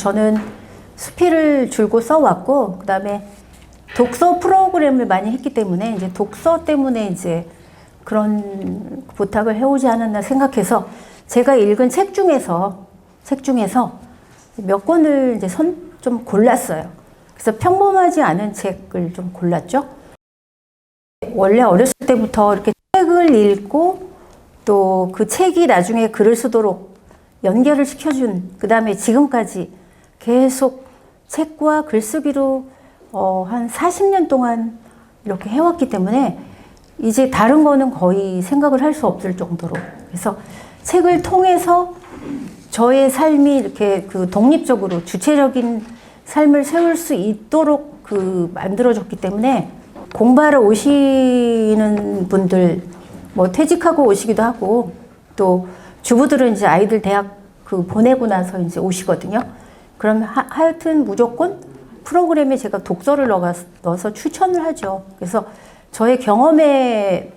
저는 수필을 줄곧 써왔고, 그 다음에 독서 프로그램을 많이 했기 때문에 이제 독서 때문에 이제 그런 부탁을 해오지 않았나 생각해서 제가 읽은 책 중에서 몇 권을 이제 좀 골랐어요. 그래서 평범하지 않은 책을 좀 골랐죠. 원래 어렸을 때부터 이렇게 책을 읽고 또 그 책이 나중에 글을 쓰도록 연결을 시켜준, 그 다음에 지금까지 계속 책과 글쓰기로 한 40년 동안 이렇게 해왔기 때문에 이제 다른 거는 거의 생각을 할 수 없을 정도로, 그래서 책을 통해서 저의 삶이 이렇게 그 독립적으로 주체적인 삶을 세울 수 있도록 그 만들어졌기 때문에, 공부하러 오시는 분들 뭐 퇴직하고 오시기도 하고, 또 주부들은 이제 아이들 대학 그 보내고 나서 이제 오시거든요. 그러면 하여튼 무조건 프로그램에 제가 독서를 넣어서 추천을 하죠. 그래서 저의 경험에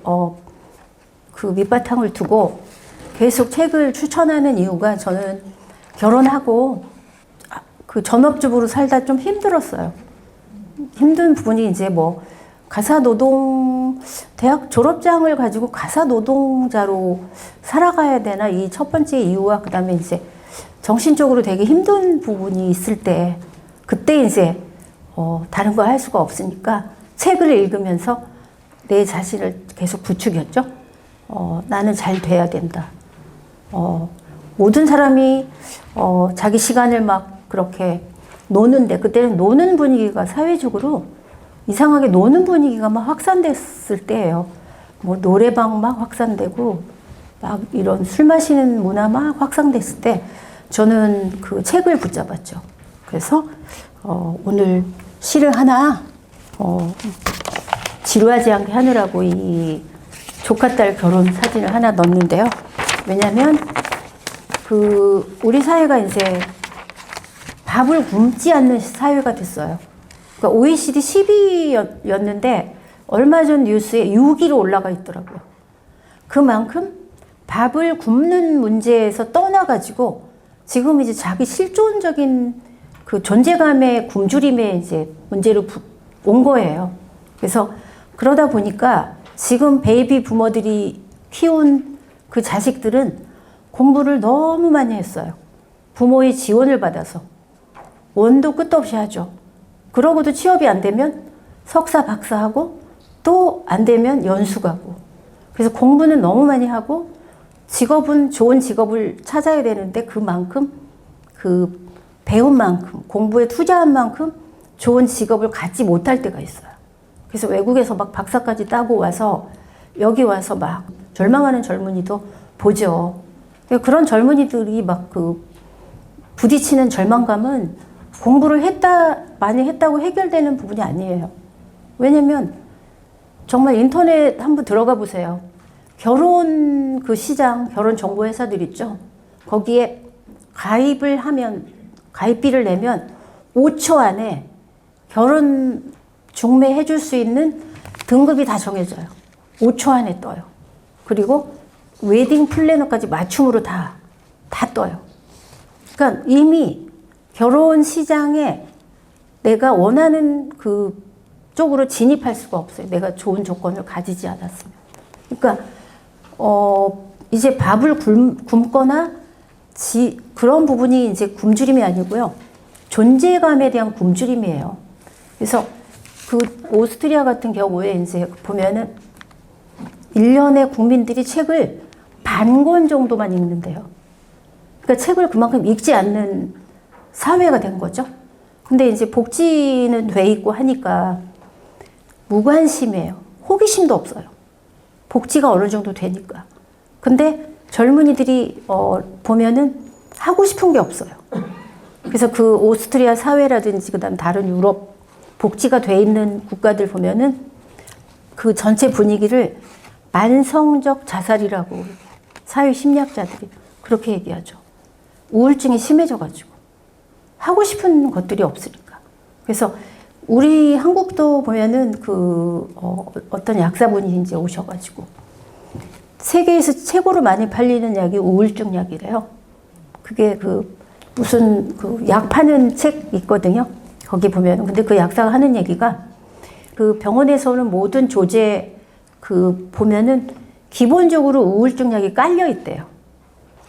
그 밑바탕을 두고 계속 책을 추천하는 이유가, 저는 결혼하고 그 전업주부로 살다 좀 힘들었어요. 힘든 부분이 이제 뭐 가사노동, 대학 졸업장을 가지고 가사노동자로 살아가야 되나, 이 첫 번째 이유와 그 다음에 이제 정신적으로 되게 힘든 부분이 있을 때, 그때 이제 다른 거 할 수가 없으니까 책을 읽으면서 내 자신을 계속 부추겼죠. 나는 잘 돼야 된다. 모든 사람이 자기 시간을 막 그렇게 노는데, 그때는 노는 분위기가 사회적으로 이상하게 노는 분위기가 막 확산됐을 때예요. 뭐 노래방 막 확산되고 막 이런 술 마시는 문화 막 확산됐을 때 저는 그 책을 붙잡았죠. 그래서 오늘 시를 하나 지루하지 않게 하느라고 이 조카딸 결혼 사진을 하나 넣었는데요. 왜냐면 그 우리 사회가 이제 밥을 굶지 않는 사회가 됐어요. 그러니까 OECD 10위였는데 얼마 전 뉴스에 6위로 올라가 있더라고요. 그만큼 밥을 굶는 문제에서 떠나가지고 지금 이제 자기 실존적인 그 존재감의 굶주림에 이제 문제로 온 거예요. 그래서 그러다 보니까 지금 베이비 부모들이 키운 그 자식들은 공부를 너무 많이 했어요. 부모의 지원을 받아서 원도 끝도 없이 하죠. 그러고도 취업이 안 되면 석사 박사하고 또 안 되면 연수 가고, 그래서 공부는 너무 많이 하고 직업은 좋은 직업을 찾아야 되는데 그만큼 그 배운 만큼 공부에 투자한 만큼 좋은 직업을 갖지 못할 때가 있어요. 그래서 외국에서 막 박사까지 따고 와서 여기 와서 막 절망하는 젊은이도 보죠. 그런 젊은이들이 막 그 부딪히는 절망감은 공부를 많이 했다고 해결되는 부분이 아니에요. 왜냐면 정말 인터넷 한번 들어가 보세요. 결혼 그 시장, 결혼 정보 회사들 있죠. 거기에 가입을 하면, 가입비를 내면 5초 안에 결혼 중매해 줄 수 있는 등급이 다 정해져요. 5초 안에 떠요. 그리고 웨딩 플래너까지 맞춤으로 다 떠요. 그러니까 이미 결혼 시장에 내가 원하는 그 쪽으로 진입할 수가 없어요. 내가 좋은 조건을 가지지 않았으면. 그러니까 이제 밥을 굶거나 그런 부분이 이제 굶주림이 아니고요. 존재감에 대한 굶주림이에요. 그래서 그 오스트리아 같은 경우에 이제 보면은 1년에 국민들이 책을 반 권 정도만 읽는데요. 그러니까 책을 그만큼 읽지 않는 사회가 된 거죠. 근데 이제 복지는 돼 있고 하니까 무관심해요. 호기심도 없어요. 복지가 어느 정도 되니까. 근데 젊은이들이 보면은 하고 싶은 게 없어요. 그래서 그 오스트리아 사회라든지 그다음 다른 유럽 복지가 돼 있는 국가들 보면은 그 전체 분위기를 만성적 자살이라고 사회 심리학자들이 그렇게 얘기하죠. 우울증이 심해져가지고 하고 싶은 것들이 없으니까. 그래서 우리 한국도 보면은 어떤 약사분이 이제 오셔가지고 세계에서 최고로 많이 팔리는 약이 우울증 약이래요. 그게 무슨 그 약 파는 책 있거든요. 거기 보면 근데 그 약사가 하는 얘기가 그 병원에서는 모든 조제 그 보면은 기본적으로 우울증 약이 깔려 있대요.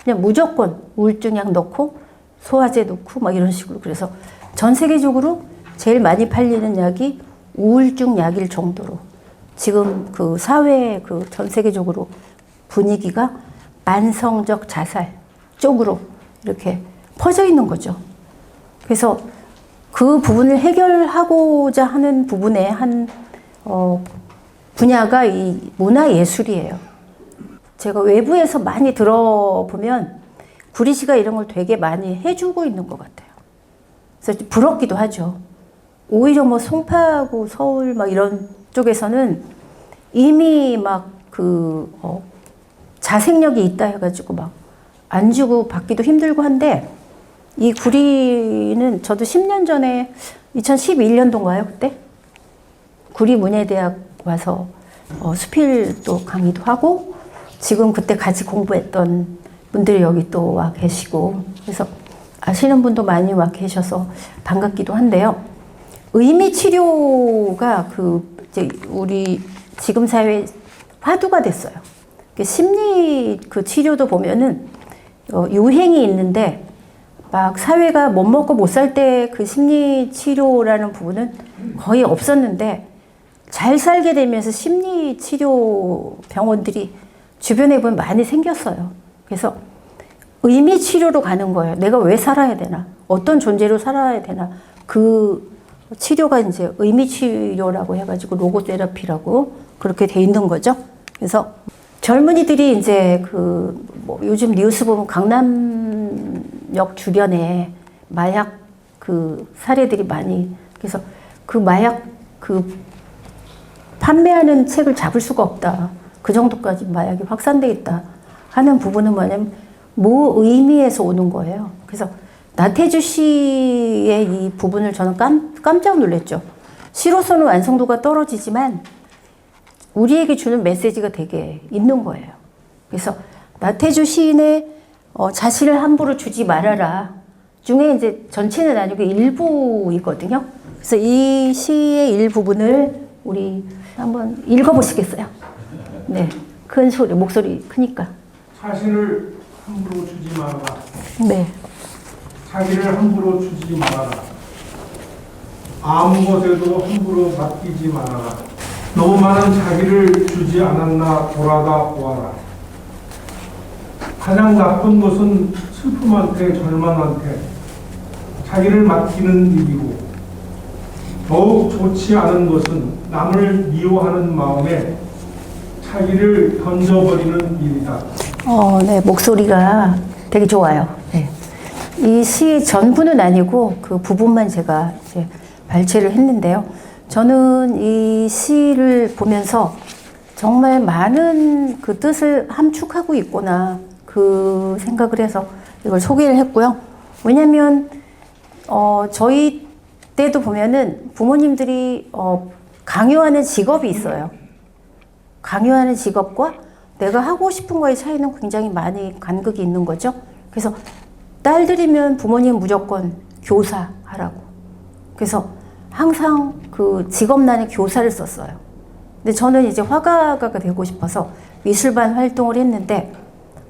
그냥 무조건 우울증 약 넣고 소화제 넣고 막 이런 식으로. 그래서 전 세계적으로 제일 많이 팔리는 약이 우울증 약일 정도로 지금 그 사회 그 전 세계적으로 분위기가 만성적 자살 쪽으로 이렇게 퍼져 있는 거죠. 그래서 그 부분을 해결하고자 하는 부분의 한 분야가 이 문화예술이에요. 제가 외부에서 많이 들어보면 구리시가 이런 걸 되게 많이 해주고 있는 것 같아요. 그래서 부럽기도 하죠. 오히려 뭐 송파구, 서울 막 이런 쪽에서는 이미 막 자생력이 있다 해가지고 막 안 주고 받기도 힘들고 한데 이 구리는 저도 10년 전에 2011년도인가요 그때? 구리문예대학 와서 수필 또 강의도 하고 지금 그때 같이 공부했던 분들이 여기 또 와 계시고 그래서 아시는 분도 많이 와 계셔서 반갑기도 한데요. 의미 치료가 이제 우리 지금 사회에 화두가 됐어요. 심리 그 치료도 보면은 유행이 있는데 막 사회가 못 먹고 못 살 때 그 심리 치료라는 부분은 거의 없었는데 잘 살게 되면서 심리 치료 병원들이 주변에 보면 많이 생겼어요. 그래서 의미 치료로 가는 거예요. 내가 왜 살아야 되나? 어떤 존재로 살아야 되나? 그 치료가 이제 의미 치료라고 해가지고 로고테라피라고 그렇게 돼 있는 거죠. 그래서 젊은이들이 이제 뭐 요즘 뉴스 보면 강남역 주변에 마약 사례들이 많이 그래서 그 마약 판매하는 책을 잡을 수가 없다. 그 정도까지 마약이 확산돼 있다 하는 부분은 뭐냐면 무의미에서 오는 거예요. 그래서 나태주 씨의 이 부분을 저는 깜짝 놀랐죠. 시로서는 완성도가 떨어지지만 우리에게 주는 메시지가 되게 있는 거예요. 그래서 나태주 시인의 자신을 함부로 주지 말아라 중에 이제 전체는 아니고 일부이거든요. 그래서 이 시의 일부분을 우리 한번 읽어보시겠어요? 네, 큰 소리, 목소리 크니까. 자신을 함부로 주지 말아라. 네. 자기를 함부로 주지 말아라. 아무 것에도 함부로 맡기지 말아라. 너무 많은 자기를 주지 않았나 돌아가 보아라. 가장 나쁜 것은 슬픔한테 절망한테 자기를 맡기는 일이고 더욱 좋지 않은 것은 남을 미워하는 마음에 자기를 던져버리는 일이다. 네, 목소리가 되게 좋아요. 네. 이 시 전부는 아니고 그 부분만 제가 이제 발췌를 했는데요. 저는 이 시를 보면서 정말 많은 그 뜻을 함축하고 있구나 그 생각을 해서 이걸 소개를 했고요. 왜냐면 저희 때도 보면은 부모님들이 강요하는 직업이 있어요. 강요하는 직업과 내가 하고 싶은 거의 차이는 굉장히 많이 간극이 있는 거죠. 그래서 딸들이면 부모님 무조건 교사 하라고. 그래서 항상 그 직업란에 교사를 썼어요. 근데 저는 이제 화가가 되고 싶어서 미술반 활동을 했는데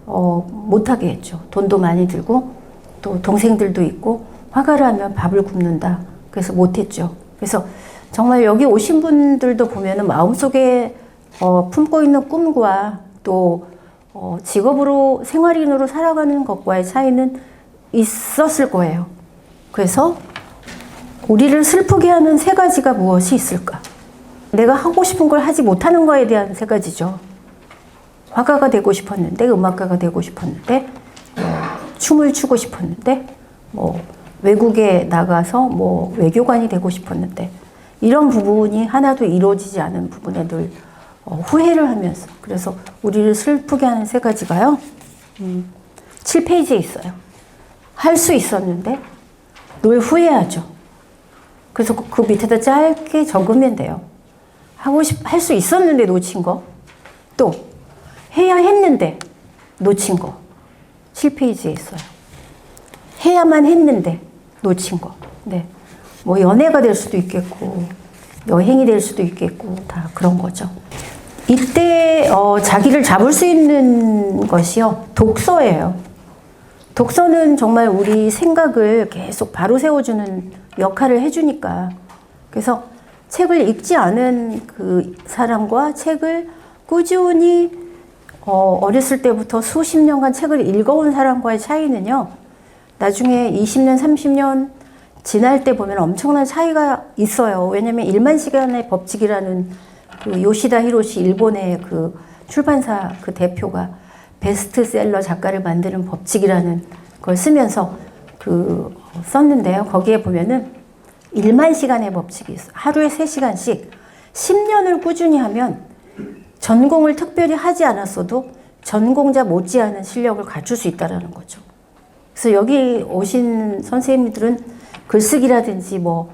못하게 했죠. 돈도 많이 들고 또 동생들도 있고 화가를 하면 밥을 굶는다. 그래서 못했죠. 그래서 정말 여기 오신 분들도 보면은 마음속에 품고 있는 꿈과 또 직업으로 생활인으로 살아가는 것과의 차이는 있었을 거예요. 그래서 우리를 슬프게 하는 세 가지가 무엇이 있을까? 내가 하고 싶은 걸 하지 못하는 거에 대한 세 가지죠. 화가가 되고 싶었는데, 음악가가 되고 싶었는데, 춤을 추고 싶었는데, 뭐 외국에 나가서 뭐 외교관이 되고 싶었는데, 이런 부분이 하나도 이루어지지 않은 부분에 늘 후회를 하면서, 그래서 우리를 슬프게 하는 세 가지가요. 7페이지에 있어요. 할 수 있었는데 늘 후회하죠. 그래서 그 밑에다 짧게 적으면 돼요. 할 수 있었는데 놓친 거, 또 해야 했는데 놓친 거. 7페이지에 있어요. 해야만 했는데 놓친 거. 네. 뭐 연애가 될 수도 있겠고 여행이 될 수도 있겠고 다 그런 거죠. 이때 자기를 잡을 수 있는 것이요. 독서예요. 독서는 정말 우리 생각을 계속 바로 세워주는 역할을 해주니까. 그래서 책을 읽지 않은 그 사람과 책을 꾸준히 어렸을 때부터 수십 년간 책을 읽어온 사람과의 차이는요. 나중에 20년, 30년 지날 때 보면 엄청난 차이가 있어요. 왜냐면 1만 시간의 법칙이라는 그 요시다 히로시 일본의 그 출판사 그 대표가 베스트셀러 작가를 만드는 법칙이라는 걸 쓰면서 그 썼는데요. 거기에 보면은 1만 시간의 법칙이 있어요. 하루에 3시간씩 10년을 꾸준히 하면 전공을 특별히 하지 않았어도 전공자 못지않은 실력을 갖출 수 있다는 거죠. 그래서 여기 오신 선생님들은 글쓰기라든지 뭐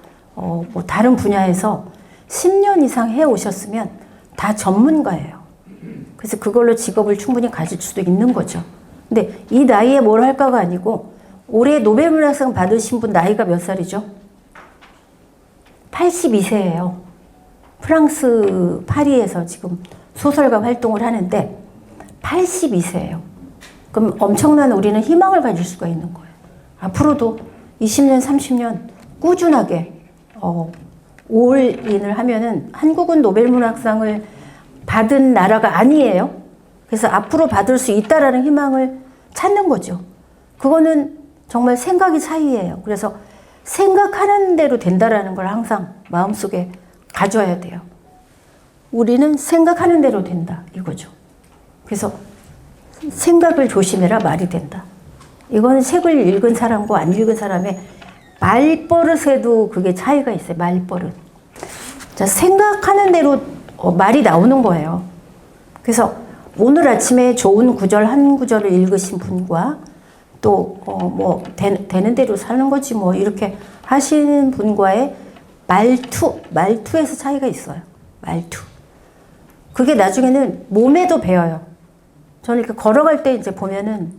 다른 분야에서 10년 이상 해 오셨으면 다 전문가예요. 그래서 그걸로 직업을 충분히 가질 수도 있는 거죠. 근데 이 나이에 뭘 할까가 아니고 올해 노벨문학상 받으신 분 나이가 몇 살이죠? 82세예요. 프랑스 파리에서 지금 소설가 활동을 하는데 82세예요. 그럼 엄청난 우리는 희망을 가질 수가 있는 거예요. 앞으로도 20년, 30년 꾸준하게 올인을 하면은 한국은 노벨문학상을 받은 나라가 아니에요. 그래서 앞으로 받을 수 있다라는 희망을 찾는 거죠. 그거는 정말 생각이 차이예요. 그래서 생각하는 대로 된다라는 걸 항상 마음속에 가져야 돼요. 우리는 생각하는 대로 된다 이거죠. 그래서 생각을 조심해라 말이 된다. 이거는 책을 읽은 사람과 안 읽은 사람의 말버릇에도 그게 차이가 있어요. 말버릇. 자, 생각하는 대로 말이 나오는 거예요. 그래서 오늘 아침에 좋은 구절 한 구절을 읽으신 분과 또 되는 대로 사는 거지 뭐 이렇게 하시는 분과의 말투에서 차이가 있어요. 말투. 그게 나중에는 몸에도 배어요. 저는 이렇게 걸어갈 때 이제 보면은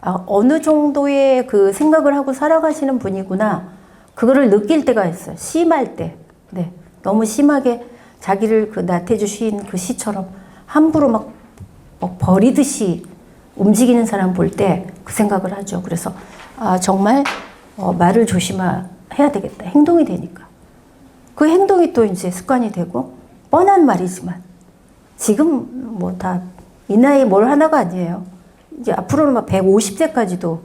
어느 정도의 그 생각을 하고 살아가시는 분이구나. 그거를 느낄 때가 있어요. 심할 때. 네. 너무 심하게 자기를 그 나태주 시인 그 시처럼 함부로 막 버리듯이 움직이는 사람 볼 때 그 생각을 하죠. 그래서 정말 말을 조심해야 되겠다. 행동이 되니까. 그 행동이 또 이제 습관이 되고 뻔한 말이지만 지금 뭐 다 이 나이에 뭘 하나가 아니에요. 이제 앞으로는 막 150세까지도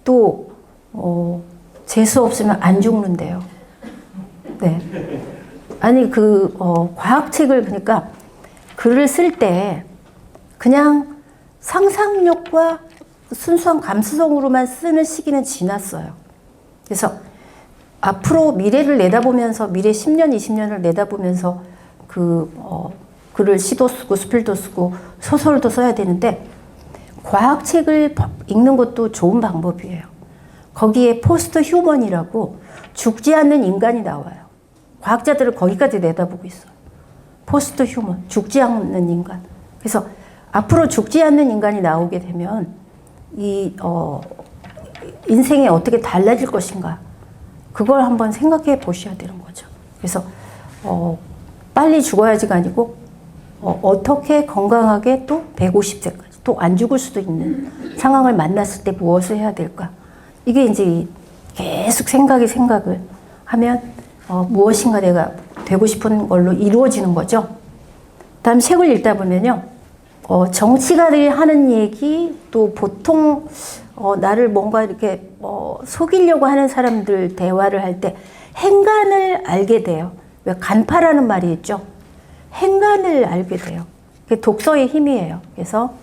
또 재수 없으면 안 죽는데요. 네. 아니 과학책을 그러니까 글을 쓸 때 그냥 상상력과 순수한 감수성으로만 쓰는 시기는 지났어요. 그래서 앞으로 미래를 내다보면서 미래 10년, 20년을 내다보면서 글을 시도 쓰고 수필도 쓰고 소설도 써야 되는데 과학책을 읽는 것도 좋은 방법이에요. 거기에 포스트 휴먼이라고 죽지 않는 인간이 나와요. 과학자들은 거기까지 내다보고 있어요. 포스트 휴먼, 죽지 않는 인간. 그래서 앞으로 죽지 않는 인간이 나오게 되면 인생이 어떻게 달라질 것인가 그걸 한번 생각해 보셔야 되는 거죠. 그래서 빨리 죽어야지가 아니고 어떻게 건강하게 또 150세까지 또 안 죽을 수도 있는 상황을 만났을 때 무엇을 해야 될까? 이게 이제 계속 생각을 하면 무엇인가 내가 되고 싶은 걸로 이루어지는 거죠. 다음 책을 읽다 보면요. 정치가들이 하는 얘기 또 보통 나를 뭔가 이렇게 속이려고 하는 사람들 대화를 할 때 행간을 알게 돼요. 왜 간파라는 말이 있죠. 행간을 알게 돼요. 그게 독서의 힘이에요. 그래서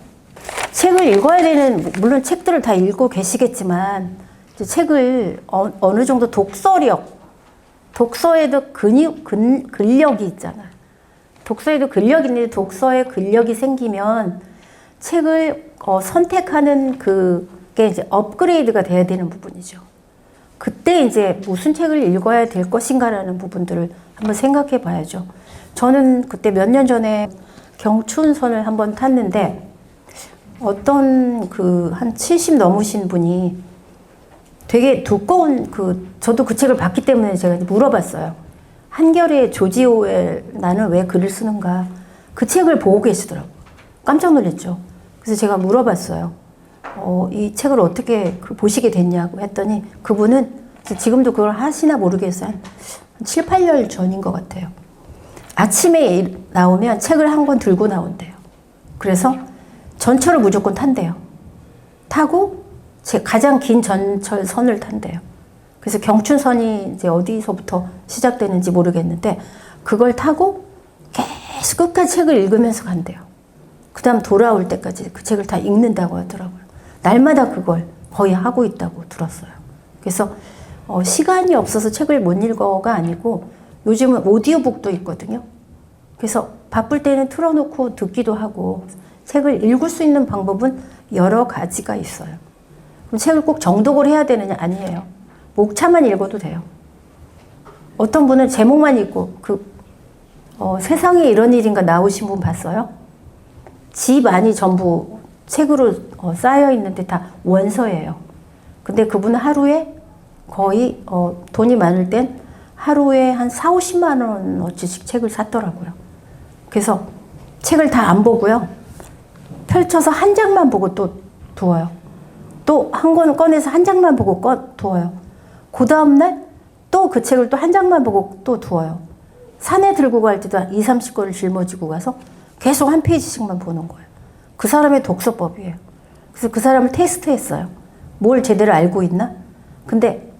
책을 읽어야 되는 물론 책들을 다 읽고 계시겠지만 책을 어느 정도 독서에도 근력이 있잖아요. 독서에도 근력이 있는데 독서에 근력이 생기면 책을 선택하는 그게 이제 업그레이드가 돼야 되는 부분이죠. 그때 이제 무슨 책을 읽어야 될 것인가라는 부분들을 한번 생각해 봐야죠. 저는 그때 몇 년 전에 경춘선을 한번 탔는데 어떤 한 70 넘으신 분이 되게 두꺼운 저도 그 책을 봤기 때문에 제가 물어봤어요. 한결의 조지 오웰 나는 왜 글을 쓰는가. 그 책을 보고 계시더라고요. 깜짝 놀랐죠. 그래서 제가 물어봤어요. 이 책을 어떻게 보시게 됐냐고 했더니 그분은 지금도 그걸 하시나 모르겠어요. 한 7, 8년 전인 것 같아요. 아침에 나오면 책을 한 권 들고 나온대요. 그래서 전철을 무조건 탄대요. 타고 가장 긴 전철선을 탄대요. 그래서 경춘선이 이제 어디서부터 시작되는지 모르겠는데 그걸 타고 계속 끝까지 책을 읽으면서 간대요. 그 다음 돌아올 때까지 그 책을 다 읽는다고 하더라고요. 날마다 그걸 거의 하고 있다고 들었어요. 그래서 시간이 없어서 책을 못 읽어가 아니고 요즘은 오디오북도 있거든요. 그래서 바쁠 때는 틀어놓고 듣기도 하고 책을 읽을 수 있는 방법은 여러 가지가 있어요. 그럼 책을 꼭 정독을 해야 되느냐? 아니에요. 목차만 읽어도 돼요. 어떤 분은 제목만 읽고 세상에 이런 일인가 나오신 분 봤어요? 집 안이 전부 책으로 쌓여 있는데 다 원서예요. 근데 그분은 하루에 거의 돈이 많을 땐 하루에 한 4, 50만 원어치씩 책을 샀더라고요. 그래서 책을 다 안 보고요. 펼쳐서 한 장만 보고 또 두어요. 또 한 권을 꺼내서 한 장만 보고 두어요. 그 다음날 또 그 책을 또 한 장만 보고 또 두어요. 산에 들고 갈 때도 2, 30권을 짊어지고 가서 계속 한 페이지씩만 보는 거예요. 그 사람의 독서법이에요. 그래서 그 사람을 테스트했어요. 뭘 제대로 알고 있나? 근데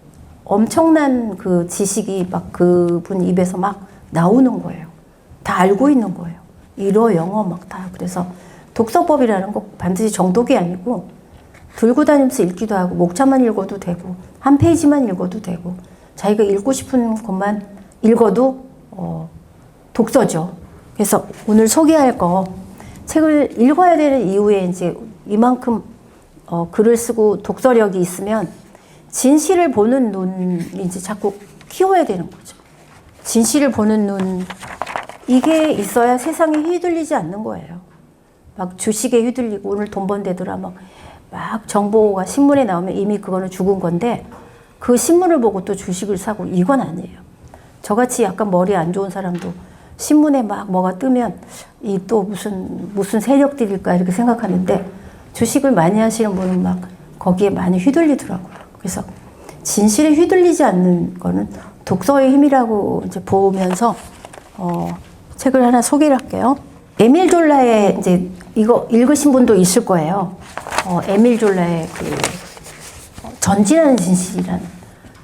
엄청난 그 지식이 막 그분 입에서 막 나오는 거예요. 다 알고 있는 거예요. 일어 영어 막 다. 그래서 독서법이라는 거 반드시 정독이 아니고 들고 다니면서 읽기도 하고 목차만 읽어도 되고 한 페이지만 읽어도 되고 자기가 읽고 싶은 것만 읽어도 독서죠. 그래서 오늘 소개할 거 책을 읽어야 되는 이유에 이제 이만큼 글을 쓰고 독서력이 있으면 진실을 보는 눈이 이제 자꾸 키워야 되는 거죠. 진실을 보는 눈, 이게 있어야 세상에 휘둘리지 않는 거예요. 막 주식에 휘둘리고 오늘 돈 번대더라 막 정보가 신문에 나오면 이미 그거는 죽은 건데 그 신문을 보고 또 주식을 사고 이건 아니에요. 저같이 약간 머리 안 좋은 사람도 신문에 막 뭐가 뜨면 이 또 무슨 세력들일까 이렇게 생각하는데 주식을 많이 하시는 분은 막 거기에 많이 휘둘리더라고요. 그래서 진실에 휘둘리지 않는 거는 독서의 힘이라고 이제 보면서 책을 하나 소개를 할게요. 에밀 졸라의 이제 이거 읽으신 분도 있을 거예요. 에밀 졸라의 전진하는 진실이라는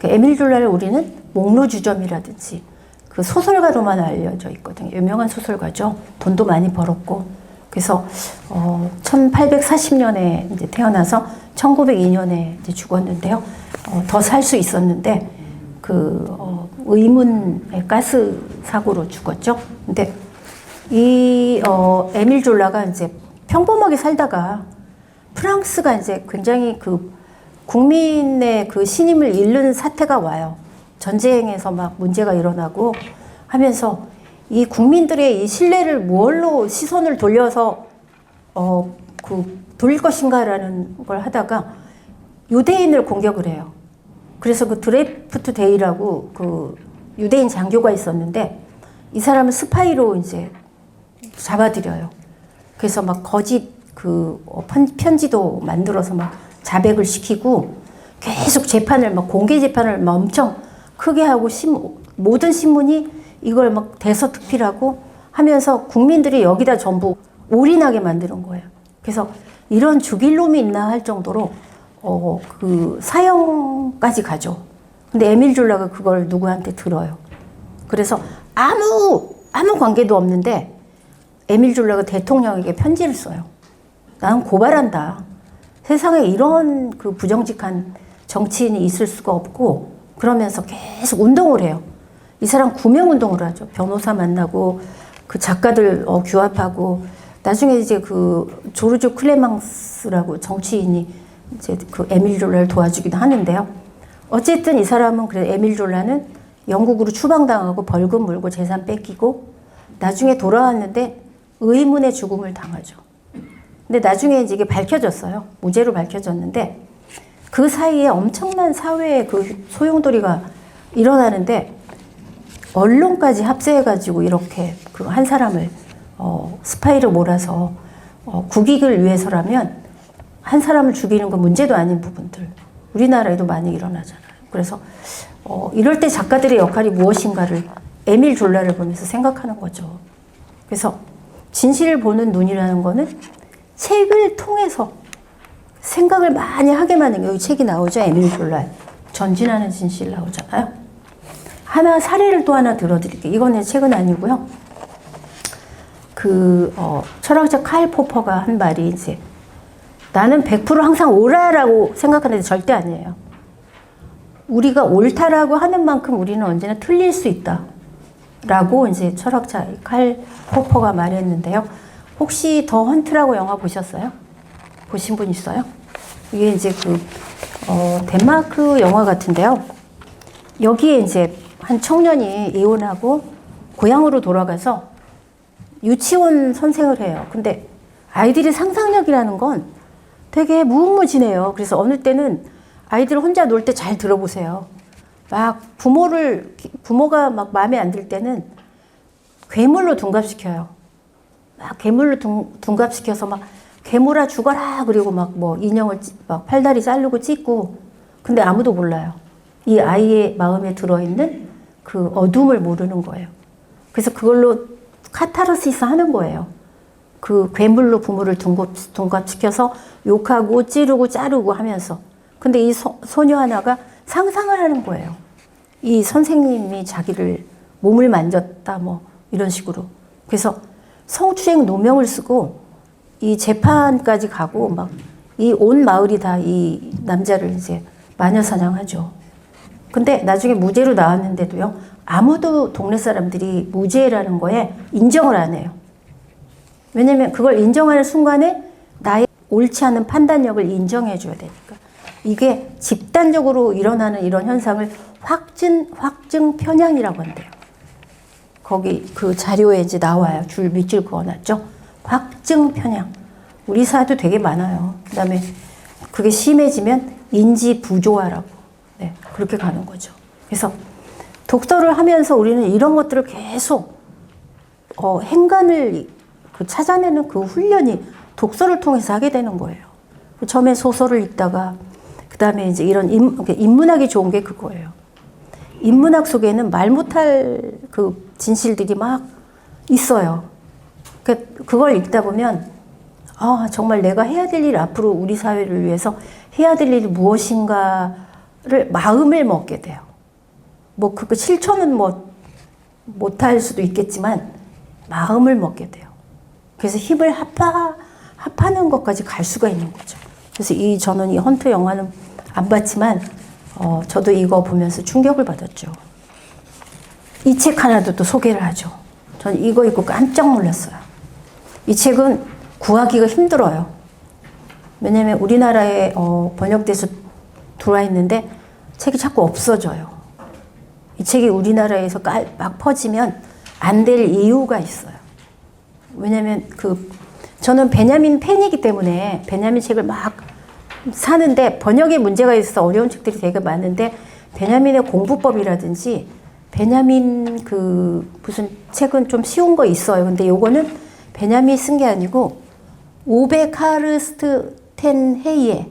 에밀 졸라를 우리는 목로주점이라든지 그 소설가로만 알려져 있거든요. 유명한 소설가죠. 돈도 많이 벌었고 그래서 1840년에 이제 태어나서 1902년에 이제 죽었는데요. 더 살 수 있었는데 의문의 가스 사고로 죽었죠. 근데 이 에밀 졸라가 이제 평범하게 살다가 프랑스가 이제 굉장히 국민의 신임을 잃는 사태가 와요. 전쟁에서 막 문제가 일어나고 하면서 이 국민들의 이 신뢰를 뭘로 시선을 돌려서 돌릴 것인가라는 걸 하다가 유대인을 공격을 해요. 그래서 드레프트 데이라고 유대인 장교가 있었는데 이 사람을 스파이로 이제 잡아들여요. 그래서 막 거짓 편지도 만들어서 막 자백을 시키고 계속 재판을 막 공개 재판을 막 엄청 크게 하고 모든 신문이 이걸 막 대서특필하고 하면서 국민들이 여기다 전부 올인하게 만드는 거예요. 그래서 이런 죽일 놈이 있나 할 정도로 사형까지 가죠. 근데 에밀 졸라가 그걸 누구한테 들어요. 그래서 아무 관계도 없는데 에밀 졸라가 대통령에게 편지를 써요. 나는 고발한다. 세상에 이런 부정직한 정치인이 있을 수가 없고 그러면서 계속 운동을 해요. 이 사람 구명운동을 하죠. 변호사 만나고 작가들 규합하고 나중에 이제 조르주 클레망스라고 정치인이 이제 에밀 졸라를 도와주기도 하는데요. 어쨌든 이 사람은 에밀 졸라는 영국으로 추방당하고 벌금 물고 재산 뺏기고 나중에 돌아왔는데 의문의 죽음을 당하죠. 근데 나중에 이제 이게 밝혀졌어요. 무죄로 밝혀졌는데 그 사이에 엄청난 사회의 그 소용돌이가 일어나는데 언론까지 합세해가지고 이렇게 그 한 사람을 스파이로 몰아서 국익을 위해서라면 한 사람을 죽이는 건 문제도 아닌 부분들 우리나라에도 많이 일어나잖아요. 그래서 이럴 때 작가들의 역할이 무엇인가를 에밀 졸라를 보면서 생각하는 거죠. 그래서 진실을 보는 눈이라는 거는 책을 통해서 생각을 많이 하게 만든 여기 책이 나오죠. 에밀 졸라 전진하는 진실 나오잖아요. 하나 사례를 또 하나 들어드릴게요. 이거는 책은 아니고요. 철학자 카일 포퍼가 한 말이 이제 나는 100% 항상 옳아라고 생각하는데 절대 아니에요. 우리가 옳다라고 하는 만큼 우리는 언제나 틀릴 수 있다. 라고 이제 철학자 카일 포퍼가 말했는데요. 혹시 더 헌트라고 영화 보셨어요? 보신 분 있어요? 이게 이제 덴마크 영화 같은데요. 여기에 이제 한 청년이 이혼하고 고향으로 돌아가서 유치원 선생을 해요. 근데 아이들의 상상력이라는 건 되게 무궁무진해요. 그래서 어느 때는 아이들 혼자 놀 때 잘 들어보세요. 막 부모가 막 마음에 안 들 때는 괴물로 둔갑시켜요. 막 괴물로 둔갑시켜서 막 괴물아 죽어라 그리고 막 뭐 인형을 막 팔다리 자르고 찢고 근데 아무도 몰라요. 이 아이의 마음에 들어있는 그 어둠을 모르는 거예요. 그래서 그걸로 카타르시스 하는 거예요. 그 괴물로 부모를 둔갑시켜서 욕하고 찌르고 자르고 하면서 근데 이 소녀 하나가 상상을 하는 거예요. 이 선생님이 자기를 몸을 만졌다 뭐 이런 식으로. 그래서 성추행 노명을 쓰고 이 재판까지 가고 막 이 온 마을이 다 이 남자를 이제 마녀 사냥하죠. 근데 나중에 무죄로 나왔는데도요. 아무도 동네 사람들이 무죄라는 거에 인정을 안 해요. 왜냐면 그걸 인정하는 순간에 나의 옳지 않은 판단력을 인정해 줘야 되니까. 이게 집단적으로 일어나는 이런 현상을 확증 편향이라고 한대요. 거기 그 자료에 이제 나와요. 줄 밑줄 그어놨죠. 확증 편향. 우리 사회도 되게 많아요. 그다음에 그게 심해지면 인지 부조화라고. 네, 그렇게 가는 거죠. 그래서 독서를 하면서 우리는 이런 것들을 계속 행간을 찾아내는 그 훈련이 독서를 통해서 하게 되는 거예요. 처음에 소설을 읽다가 그 다음에 이제 이런 인문학이 좋은 게 그거예요. 인문학 속에는 말 못할 그 진실들이 막 있어요. 그걸 읽다 보면 정말 내가 해야 될 일 앞으로 우리 사회를 위해서 해야 될 일이 무엇인가를 마음을 먹게 돼요. 뭐 그 실천은 뭐 못할 수도 있겠지만 마음을 먹게 돼요. 그래서 힘을 합하는 것까지 갈 수가 있는 거죠. 그래서 저는 이 헌트 영화는 안 봤지만 저도 이거 보면서 충격을 받았죠. 이 책 하나도 또 소개를 하죠. 전 이거 읽고 깜짝 놀랐어요. 이 책은 구하기가 힘들어요. 왜냐면 우리나라에 번역돼서 들어와 있는데 책이 자꾸 없어져요. 이 책이 우리나라에서 막 퍼지면 안 될 이유가 있어요. 왜냐면 저는 베냐민 팬이기 때문에 베냐민 책을 막 사는데 번역에 문제가 있어서 어려운 책들이 되게 많은데 베냐민의 공부법이라든지 베냐민 무슨 책은 좀 쉬운 거 있어요. 근데 요거는 베냐민이 쓴 게 아니고 우베 카르스텐 헤이에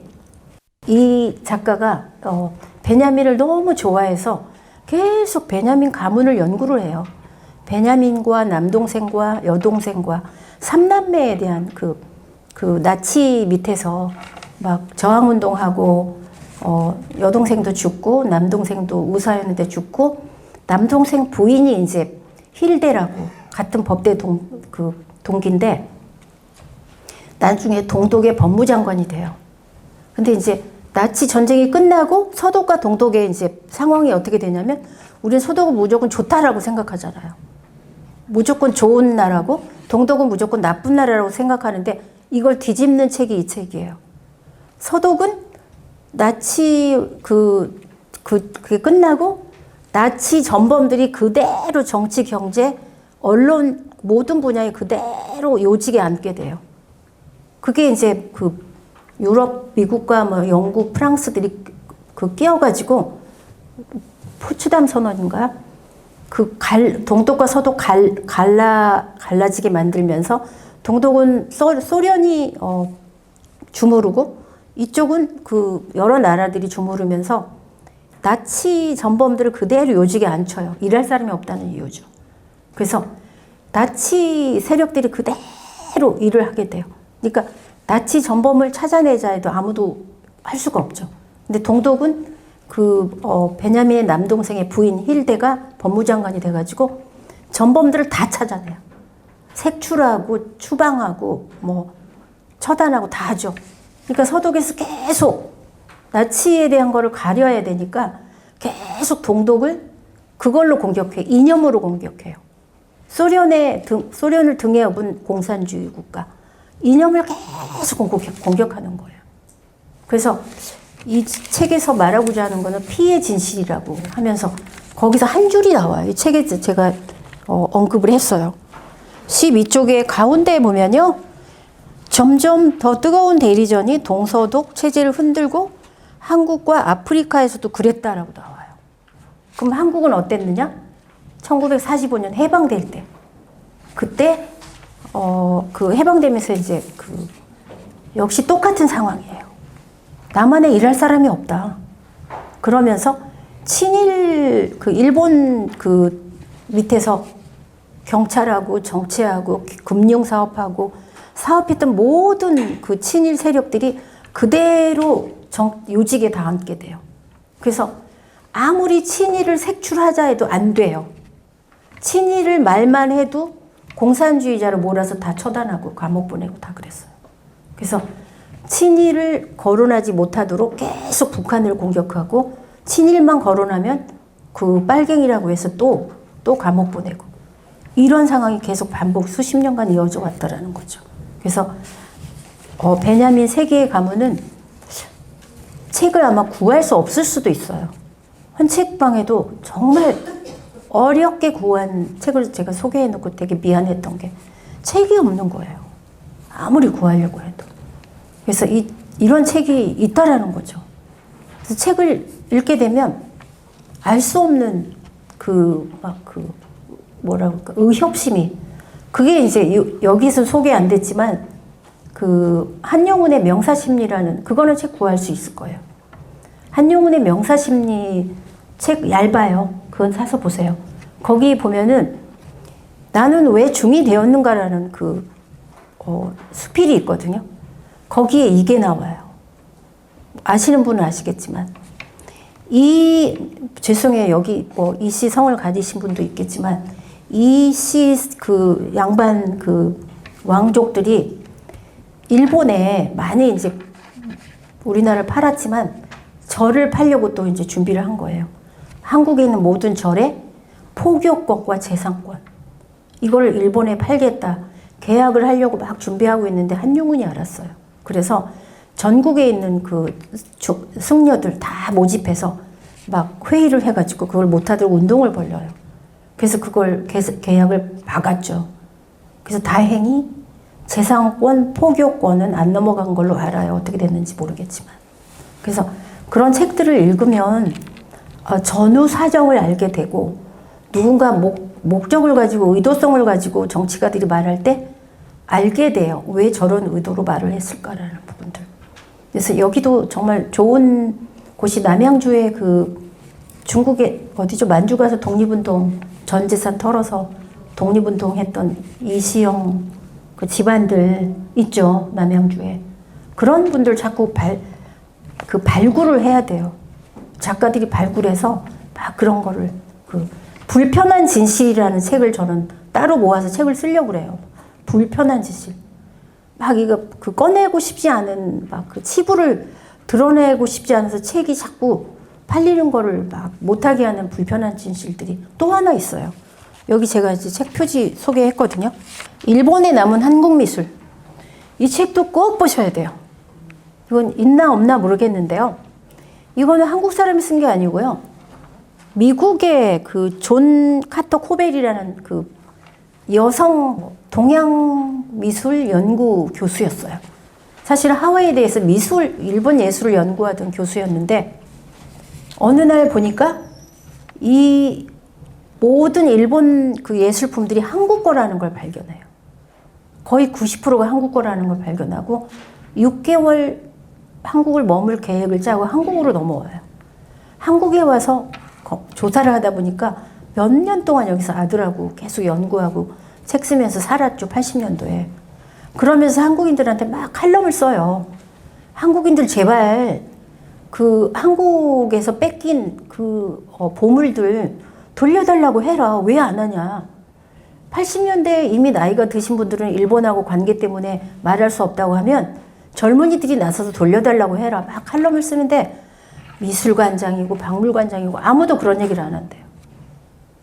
이 작가가 베냐민을 너무 좋아해서 계속 베냐민 가문을 연구를 해요. 베냐민과 남동생과 여동생과 삼남매에 대한 그 나치 밑에서 막 저항운동하고 여동생도 죽고 남동생도 우사였는데 죽고 남동생 부인이 이제 힐데라고 같은 법대 동기인데 나중에 동독의 법무장관이 돼요. 근데 이제 나치 전쟁이 끝나고 서독과 동독의 이제 상황이 어떻게 되냐면 우리는 서독은 무조건 좋다라고 생각하잖아요. 무조건 좋은 나라고 동독은 무조건 나쁜 나라라고 생각하는데 이걸 뒤집는 책이 이 책이에요. 서독은 나치 그게 끝나고 나치 전범들이 그대로 정치, 경제, 언론 모든 분야에 그대로 요직에 앉게 돼요. 그게 이제 유럽, 미국과 뭐 영국, 프랑스들이 그 끼어가지고 포츠담 선언인가요? 동독과 서독 갈라지게 만들면서 동독은 소련이 주무르고 이쪽은 그 여러 나라들이 주무르면서 나치 전범들을 그대로 요직에 앉혀요. 일할 사람이 없다는 이유죠. 그래서 나치 세력들이 그대로 일을 하게 돼요. 그러니까 나치 전범을 찾아내자 해도 아무도 할 수가 없죠. 근데 동독은 베냐민의 남동생의 부인 힐데가 법무장관이 돼가지고 전범들을 다 찾아내요. 색출하고 추방하고 뭐 처단하고 다 하죠. 그러니까 서독에서 계속 나치에 대한 거를 가려야 되니까 계속 동독을 그걸로 공격해. 이념으로 공격해요. 소련을 등에 업은 공산주의 국가. 이념을 계속 공격하는 거예요. 그래서 이 책에서 말하고자 하는 거는 피의 진실이라고 하면서 거기서 한 줄이 나와요. 이 책에 제가 언급을 했어요. 12쪽의 가운데에 보면요. 점점 더 뜨거운 대리전이 동서독 체제를 흔들고 한국과 아프리카에서도 그랬다라고 나와요. 그럼 한국은 어땠느냐? 1945년 해방될 때. 그때, 그 해방되면서 이제 역시 똑같은 상황이에요. 남한에 일할 사람이 없다. 그러면서 친일, 일본 밑에서 경찰하고 정치하고 금융사업하고 사업했던 모든 그 친일 세력들이 그대로 요직에 다 앉게 돼요. 그래서 아무리 친일을 색출하자 해도 안 돼요. 친일을 말만 해도 공산주의자로 몰아서 다 처단하고 감옥 보내고 다 그랬어요. 그래서 친일을 거론하지 못하도록 계속 북한을 공격하고 친일만 거론하면 그 빨갱이라고 해서 또 감옥 보내고 이런 상황이 계속 반복 수십 년간 이어져 왔다라는 거죠. 그래서 베냐민 세계의 가문은 책을 아마 구할 수 없을 수도 있어요. 헌책방에도 정말 어렵게 구한 책을 제가 소개해놓고 되게 미안했던 게 책이 없는 거예요. 아무리 구하려고 해도. 그래서 이런 책이 있다라는 거죠. 그래서 책을 읽게 되면 알 수 없는 뭐라고 할까, 의협심이. 그게 이제 여기서 소개 안 됐지만 한용운의 명사심리라는 그거는 책 구할 수 있을 거예요. 한용운의 명사심리 책 얇아요. 그건 사서 보세요. 거기 보면은 나는 왜 중이 되었는가라는 수필이 있거든요. 거기에 이게 나와요. 아시는 분은 아시겠지만 죄송해요. 여기 이 씨 성을 가지신 분도 있겠지만 이 씨 양반 왕족들이 일본에 많이 이제 우리나라를 팔았지만 절을 팔려고 또 이제 준비를 한 거예요. 한국에 있는 모든 절에 포교권과 재산권 이걸 일본에 팔겠다 계약을 하려고 막 준비하고 있는데 한용운이 알았어요. 그래서 전국에 있는 승려들 다 모집해서 막 회의를 해가지고 그걸 못하도록 운동을 벌려요. 그래서 그걸 계약을 막았죠. 그래서 다행히 재산권, 포교권은 안 넘어간 걸로 알아요. 어떻게 됐는지 모르겠지만. 그래서 그런 책들을 읽으면 전후 사정을 알게 되고 누군가 목적을 가지고 의도성을 가지고 정치가들이 말할 때 알게 돼요. 왜 저런 의도로 말을 했을까라는 부분들. 그래서 여기도 정말 좋은 곳이 남양주에 중국에 어디죠? 만주 가서 독립운동 전 재산 털어서 독립운동 했던 이시영 집안들 있죠. 남양주에. 그런 분들 자꾸 발굴을 해야 돼요. 작가들이 발굴해서 막 그런 거를 불편한 진실이라는 책을 저는 따로 모아서 책을 쓰려고 그래요. 불편한 진실. 막 이거 꺼내고 싶지 않은 치부를 드러내고 싶지 않아서 책이 자꾸 팔리는 거를 막 못하게 하는 불편한 진실들이 또 하나 있어요. 여기 제가 이제 책 표지 소개했거든요. 일본에 남은 한국미술. 이 책도 꼭 보셔야 돼요. 이건 있나 없나 모르겠는데요. 이거는 한국 사람이 쓴 게 아니고요. 미국의 존 카터 코벨이라는 여성 동양 미술 연구 교수였어요. 사실 하와이에 대해서 일본 예술을 연구하던 교수였는데 어느 날 보니까 이 모든 일본 그 예술품들이 한국 거라는 걸 발견해요. 거의 90%가 한국 거라는 걸 발견하고 6개월 한국을 머물 계획을 짜고 한국으로 넘어와요. 한국에 와서 조사를 하다 보니까 몇 년 동안 여기서 아들하고 계속 연구하고 책 쓰면서 살았죠. 80년도에. 그러면서 한국인들한테 막 칼럼을 써요. 한국인들 제발 그 한국에서 뺏긴 그 보물들 돌려달라고 해라. 왜 안 하냐. 80년대에 이미 나이가 드신 분들은 일본하고 관계 때문에 말할 수 없다고 하면 젊은이들이 나서서 돌려달라고 해라. 막 칼럼을 쓰는데 미술관장이고 박물관장이고 아무도 그런 얘기를 안 한대요.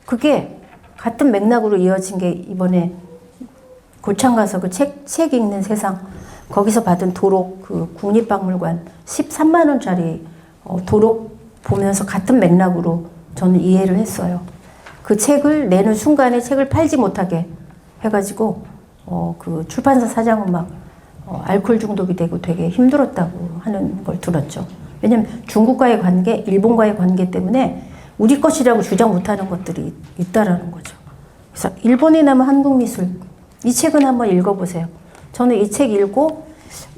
그게 같은 맥락으로 이어진 게 이번에 고창 가서 그 책 읽는 세상 거기서 받은 도록 그 국립박물관 13만 원짜리 도록 보면서 같은 맥락으로 저는 이해를 했어요. 그 책을 내는 순간에 책을 팔지 못하게 해가지고 그 출판사 사장은 막 알코올 중독이 되고 되게 힘들었다고 하는 걸 들었죠. 왜냐면 중국과의 관계, 일본과의 관계 때문에 우리 것이라고 주장 못하는 것들이 있다라는 거죠. 그래서 일본에 남은 한국 미술 이 책은 한번 읽어보세요. 저는 이 책 읽고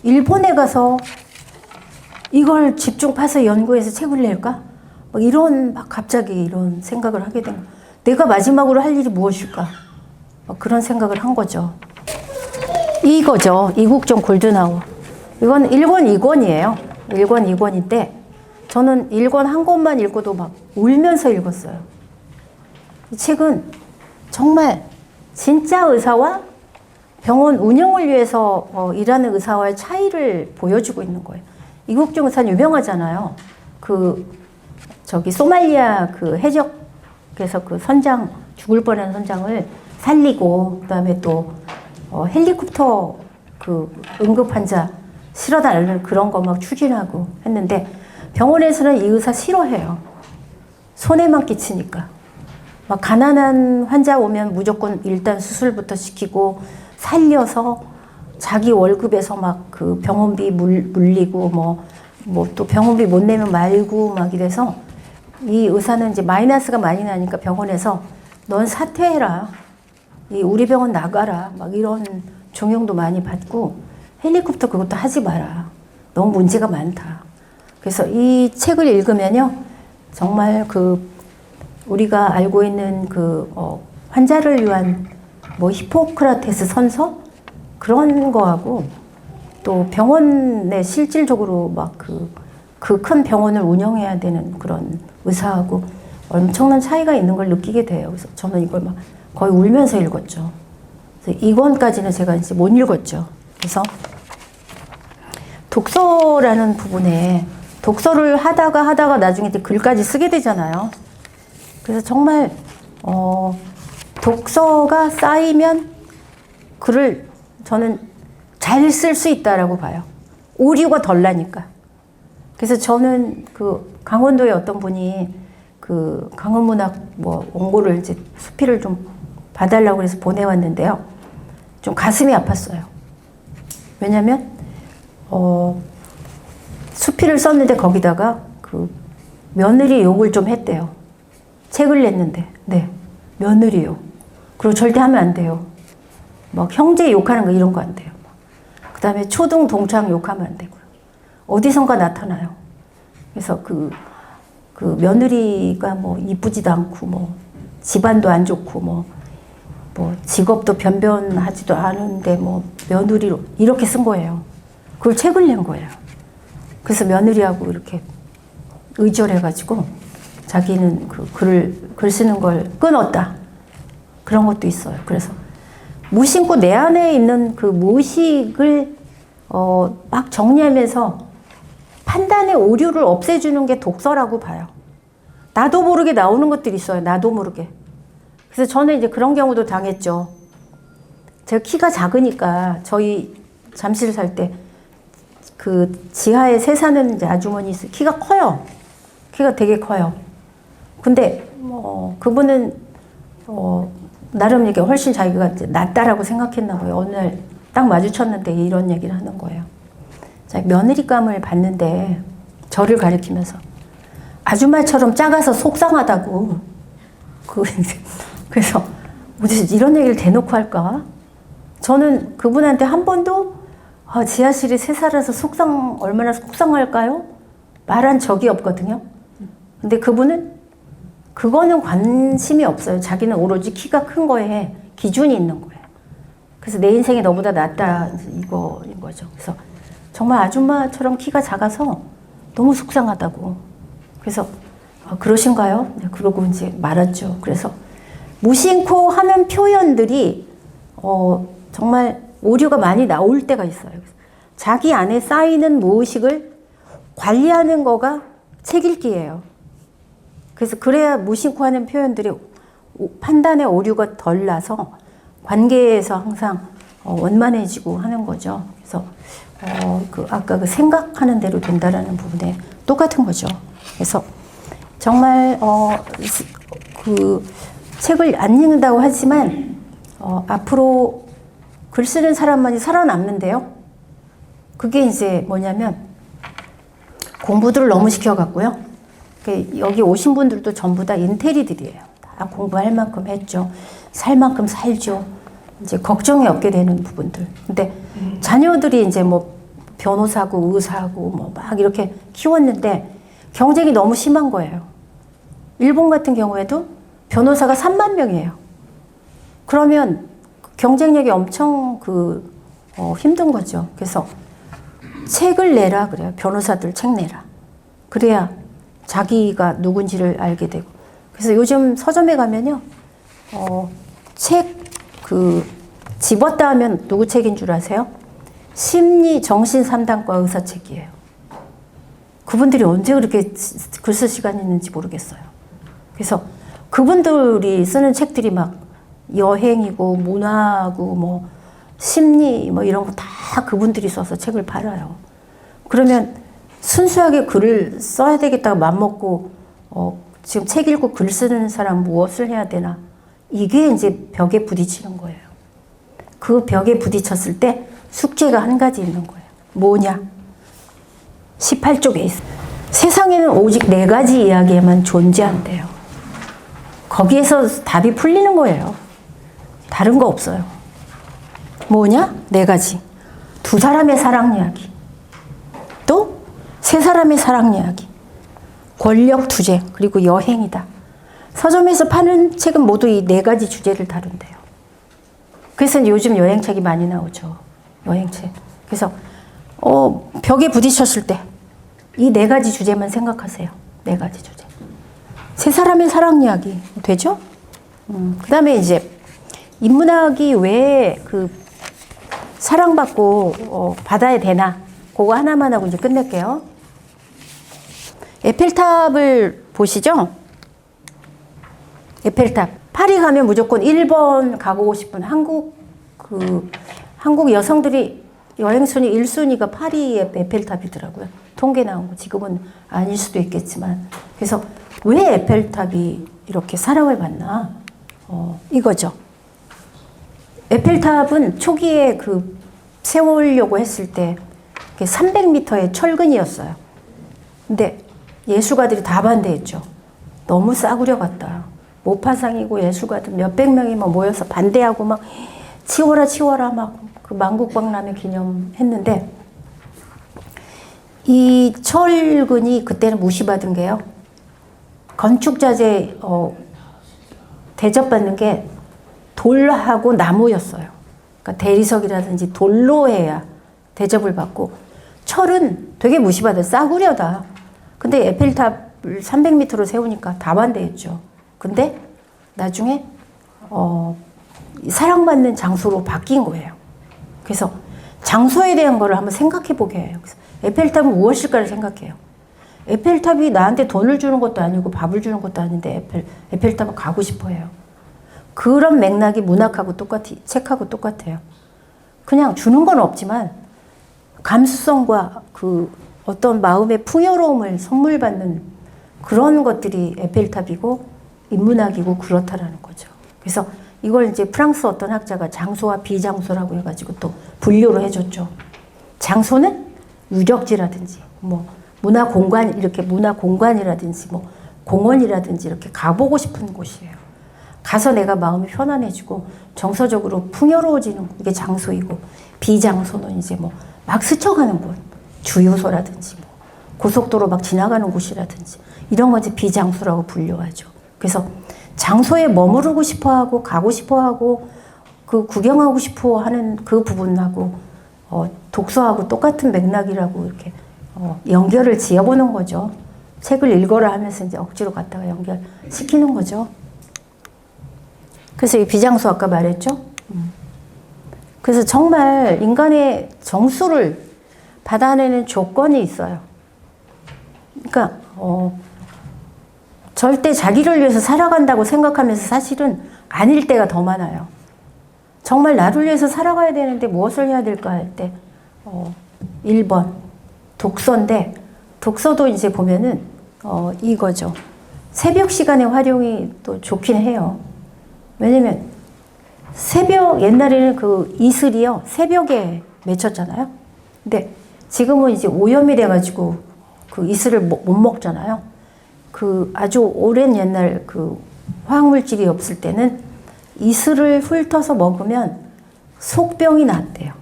일본에 가서 이걸 집중 파서 연구해서 책을 낼까? 막 갑자기 이런 생각을 하게 된 거예요. 내가 마지막으로 할 일이 무엇일까? 그런 생각을 한 거죠. 이거죠. 이국종 골든아워. 이건 1권 2권이에요. 1권 2권인데 저는 1권 한 권만 읽고도 막 울면서 읽었어요. 이 책은 정말 진짜 의사와 병원 운영을 위해서 일하는 의사와의 차이를 보여주고 있는 거예요. 이국종 의사는 유명하잖아요. 소말리아 그 해적에서 그 선장, 죽을 뻔한 선장을 살리고, 그 다음에 또 헬리콥터 그 응급 환자 실어달라는 그런 거 막 추진하고 했는데 병원에서는 이 의사 싫어해요. 손해만 끼치니까. 막 가난한 환자 오면 무조건 일단 수술부터 시키고 살려서 자기 월급에서 막 그 병원비 물리고 뭐 또 병원비 못 내면 말고 막 이래서 이 의사는 이제 마이너스가 많이 나니까 병원에서 넌 사퇴해라. 우리 병원 나가라. 막 이런 종용도 많이 받고 헬리콥터 그것도 하지 마라. 너무 문제가 많다. 그래서 이 책을 읽으면요. 정말 우리가 알고 있는 환자를 위한 히포크라테스 선서? 그런 거하고 또 병원에 실질적으로 막 그 큰 병원을 운영해야 되는 그런 의사하고 엄청난 차이가 있는 걸 느끼게 돼요. 그래서 저는 이걸 막 거의 울면서 읽었죠. 그래서 2권까지는 제가 이제 못 읽었죠. 그래서 독서라는 부분에 독서를 하다가 나중에 이제 글까지 쓰게 되잖아요. 그래서 정말 독서가 쌓이면 글을 저는 잘 쓸 수 있다라고 봐요. 오류가 덜 나니까. 그래서 저는 강원도에 어떤 분이 강원문학 원고를 이제 수필을 좀 봐달라고 해서 보내왔는데요. 좀 가슴이 아팠어요. 왜냐면 수필을 썼는데 거기다가 며느리 욕을 좀 했대요. 책을 냈는데, 네, 며느리 욕. 그리고 절대 하면 안 돼요. 막 형제 욕하는 거 이런 거 안 돼요. 그 다음에 초등 동창 욕하면 안 되고요. 어디선가 나타나요. 그래서 며느리가 이쁘지도 않고 집안도 안 좋고 직업도 변변하지도 않은데 며느리로 이렇게 쓴 거예요. 그걸 책을 낸 거예요. 그래서 며느리하고 이렇게 의절해가지고 자기는 글 쓰는 걸 끊었다. 그런 것도 있어요. 그래서 무심코 내 안에 있는 무의식을 막 정리하면서 판단의 오류를 없애주는 게 독서라고 봐요. 나도 모르게 나오는 것들이 있어요. 나도 모르게. 그래서 저는 이제 그런 경우도 당했죠. 제가 키가 작으니까 저희 잠실 살 때 지하에 새 사는 이제 아주머니 있어요. 키가 커요. 키가 되게 커요. 근데 그분은 나름 이게 훨씬 자기가 이제 낫다라고 생각했나 봐요. 어느 날 딱 마주쳤는데 이런 얘기를 하는 거예요. 며느리감을 받는데 저를 가리키면서 아줌마처럼 작아서 속상하다고. 그래서 도대체 이런 얘기를 대놓고 할까? 저는 그분한테 한 번도 지하실이 새 살아서 얼마나 속상할까요? 말한 적이 없거든요. 근데 그분은 그거는 관심이 없어요. 자기는 오로지 키가 큰 거에 기준이 있는 거예요. 그래서 내 인생이 너보다 낫다 이거인 거죠. 그래서 정말 아줌마처럼 키가 작아서 너무 속상하다고. 그래서 그러신가요? 네, 그러고 이제 말았죠. 그래서 무심코 하는 표현들이 정말 오류가 많이 나올 때가 있어요. 자기 안에 쌓이는 무의식을 관리하는 거가 책 읽기예요. 그래서 그래야 무심코 하는 표현들이 판단의 오류가 덜 나서 관계에서 항상 원만해지고 하는 거죠. 그래서 아까 그 생각하는 대로 된다라는 부분에 똑같은 거죠. 그래서 정말 그 책을 안 읽는다고 하지만 앞으로 글 쓰는 사람만이 살아남는데요. 그게 이제 뭐냐면 공부들을 너무 시켜갖고요. 여기 오신 분들도 전부 다 인테리들이에요. 다 공부할 만큼 했죠. 살 만큼 살죠. 이제 걱정이 없게 되는 부분들. 근데 자녀들이 이제 뭐 변호사고 의사고 뭐 막 이렇게 키웠는데 경쟁이 너무 심한 거예요. 일본 같은 경우에도 변호사가 3만 명이에요. 그러면 경쟁력이 엄청 힘든 거죠. 그래서 책을 내라 그래요. 변호사들 책 내라. 그래야 자기가 누군지를 알게 되고. 그래서 요즘 서점에 가면요. 책 집었다 하면 누구 책인 줄 아세요? 심리 정신 상담과 의사 책이에요. 그분들이 언제 그렇게 글 쓸 시간이 있는지 모르겠어요. 그래서 그분들이 쓰는 책들이 막 여행이고 문화고 뭐 심리 뭐 이런 거 다 그분들이 써서 책을 팔아요. 그러면 순수하게 글을 써야 되겠다고 맘먹고 지금 책 읽고 글 쓰는 사람 무엇을 해야 되나? 이게 이제 벽에 부딪히는 거예요. 그 벽에 부딪혔을 때 숙제가 한 가지 있는 거예요. 뭐냐? 18쪽에 있어요. 세상에는 오직 4가지 이야기에만 존재한대요. 거기에서 답이 풀리는 거예요. 다른 거 없어요. 뭐냐? 4가지. 2사람의 사랑 이야기. 또 3사람의 사랑 이야기. 권력 투쟁, 그리고 여행이다. 서점에서 파는 책은 모두 이 4가지 주제를 다룬대요. 그래서 요즘 여행책이 많이 나오죠. 여행책. 그래서 벽에 부딪혔을 때 이 4가지 주제만 생각하세요. 4가지 주제. 3사람의 사랑 이야기 되죠? 그 다음에 이제 인문학이 왜 사랑받고 받아야 되나? 그거 하나만 하고 이제 끝낼게요. 에펠탑을 보시죠? 에펠탑. 파리 가면 무조건 1번 가보고 싶은 한국 여성들이 여행 순위 1순위가 파리의 에펠탑이더라고요. 통계 나온 거. 지금은 아닐 수도 있겠지만. 그래서 왜 에펠탑이 이렇게 사랑을 받나? 이거죠. 에펠탑은 초기에 세우려고 했을 때 300m의 철근이었어요. 근데 예술가들이 다 반대했죠. 너무 싸구려 같다. 모파상이고 예술가들 몇백 명이 모여서 반대하고 막 치워라 막 만국박람회 기념했는데 이 철근이 그때는 무시받은 게요. 건축자재 대접받는 게 돌하고 나무였어요. 그러니까 대리석이라든지 돌로 해야 대접을 받고 철은 되게 무시받아요. 싸구려다. 근데 에펠탑을 300m로 세우니까 다 반대했죠. 근데 나중에 사랑받는 장소로 바뀐 거예요. 그래서 장소에 대한 거를 한번 생각해 보게 해요. 그래서 에펠탑은 무엇일까를 생각해요. 에펠탑이 나한테 돈을 주는 것도 아니고 밥을 주는 것도 아닌데 에펠탑은 가고 싶어 해요. 그런 맥락이 문학하고 책하고 똑같아요. 그냥 주는 건 없지만 감수성과 어떤 마음의 풍요로움을 선물 받는 그런 것들이 에펠탑이고 인문학이고 그렇다라는 거죠. 그래서 이걸 이제 프랑스 어떤 학자가 장소와 비장소라고 해가지고 또 분류를 해줬죠. 장소는 유적지라든지 뭐 문화 공간 이렇게 문화 공간이라든지 뭐 공원이라든지 이렇게 가보고 싶은 곳이에요. 가서 내가 마음이 편안해지고 정서적으로 풍요로워지는 이게 장소이고 비장소는 이제 뭐 막 스쳐가는 곳, 주유소라든지 뭐 고속도로 막 지나가는 곳이라든지 이런 건 이제 비장소라고 분류하죠. 그래서 장소에 머무르고 싶어하고 가고 싶어하고 그 구경하고 싶어하는 그 부분하고 독서하고 똑같은 맥락이라고 이렇게 연결을 지어보는 거죠. 책을 읽어라 하면서 이제 억지로 갖다가 연결시키는 거죠. 그래서 이 비장소 아까 말했죠. 그래서 정말 인간의 정수를 받아내는 조건이 있어요. 그러니까 절대 자기를 위해서 살아간다고 생각하면서 사실은 아닐 때가 더 많아요. 정말 나를 위해서 살아가야 되는데 무엇을 해야 될까 할 때 1번 독서인데 독서도 이제 보면은 이거죠. 새벽 시간의 활용이 또 좋긴 해요. 왜냐면 새벽 옛날에는 그 이슬이요 새벽에 맺혔잖아요. 근데 지금은 이제 오염이 돼가지고 그 이슬을 못 먹잖아요. 그 아주 오랜 옛날 그 화학물질이 없을 때는 이슬을 훑어서 먹으면 속병이 났대요.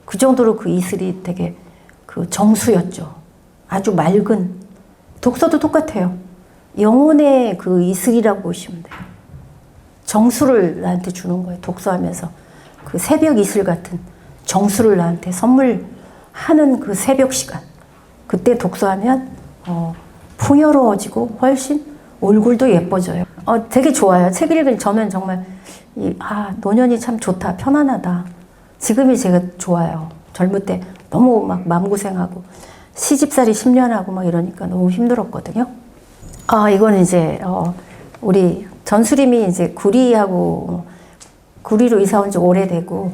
그 정도로 그 이슬이 되게 그 정수였죠. 아주 맑은. 독서도 똑같아요. 영혼의 그 이슬이라고 보시면 돼요. 정수를 나한테 주는 거예요. 독서하면서. 그 새벽 이슬 같은 정수를 나한테 선물하는 그 새벽 시간. 그때 독서하면 풍요로워지고 훨씬 얼굴도 예뻐져요. 되게 좋아요. 책 읽은 저는 정말 노년이 참 좋다. 편안하다. 지금이 제가 좋아요. 젊을 때 너무 막 마음고생하고 시집살이 10년 하고 막 이러니까 너무 힘들었거든요. 이거는 이제 우리 전수림이 이제 구리로 이사 온 지 오래되고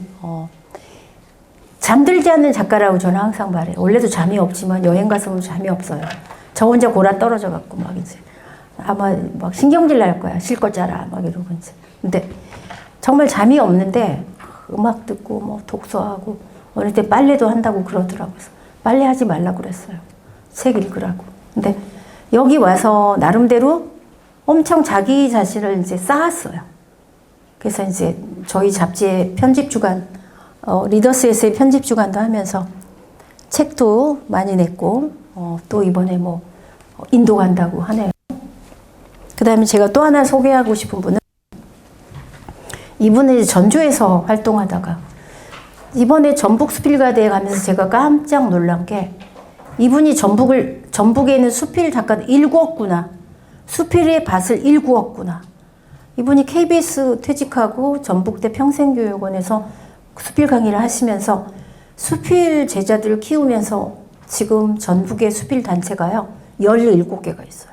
잠들지 않는 작가라고 저는 항상 말해요. 원래도 잠이 없지만 여행 가서 잠이 없어요. 저 혼자 골아 떨어져 갖고 막 이제 아마 막 신경질 날 거야. 실컷 자라 막 이러고 이제. 근데 정말 잠이 없는데 음악 듣고 뭐 독서하고 어릴 때 빨래도 한다고 그러더라고요. 빨래 하지 말라고 그랬어요. 책 읽으라고. 근데 여기 와서 나름대로 엄청 자기 자신을 이제 쌓았어요. 그래서 이제 저희 잡지의 편집 주간, 리더스에서의 편집 주간도 하면서 책도 많이 냈고, 또 이번에 뭐 인도 간다고 하네요. 그 다음에 제가 또 하나 소개하고 싶은 분은 이분은 전주에서 활동하다가 이번에 전북 수필가대에 가면서 제가 깜짝 놀란 게 이분이 전북에 있는 수필 작가를 일구었구나. 수필의 밭을 일구었구나. 이분이 KBS 퇴직하고 전북대 평생교육원에서 수필 강의를 하시면서 수필 제자들을 키우면서 지금 전북의 수필 단체가요 17개가 있어요.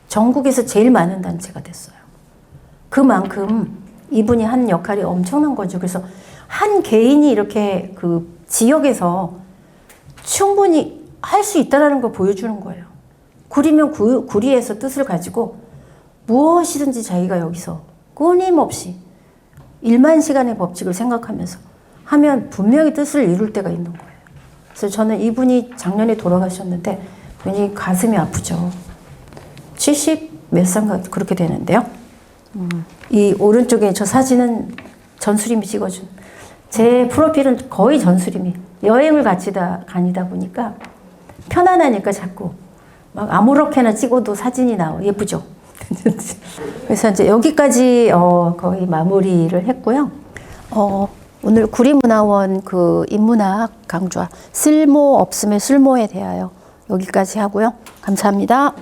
전국에서 제일 많은 단체가 됐어요. 그만큼 이분이 한 역할이 엄청난 거죠. 그래서 한 개인이 이렇게 그 지역에서 충분히 할 수 있다는 걸 보여주는 거예요. 구리면 구리에서 뜻을 가지고 무엇이든지 자기가 여기서 끊임없이 1만 시간의 법칙을 생각하면서 하면 분명히 뜻을 이룰 때가 있는 거예요. 그래서 저는 이분이 작년에 돌아가셨는데 굉장히 가슴이 아프죠. 70 몇 살 그렇게 되는데요. 이 오른쪽에 저 사진은 전수림이 찍어준 제 프로필은 거의 전수림이 여행을 같이 다니다 보니까 편안하니까 자꾸 막 아무렇게나 찍어도 사진이 나와 예쁘죠. 그래서 이제 여기까지 거의 마무리를 했고요. 오늘 구리문화원 그 인문학 강좌 쓸모 없음의 쓸모에 대하여 여기까지 하고요. 감사합니다.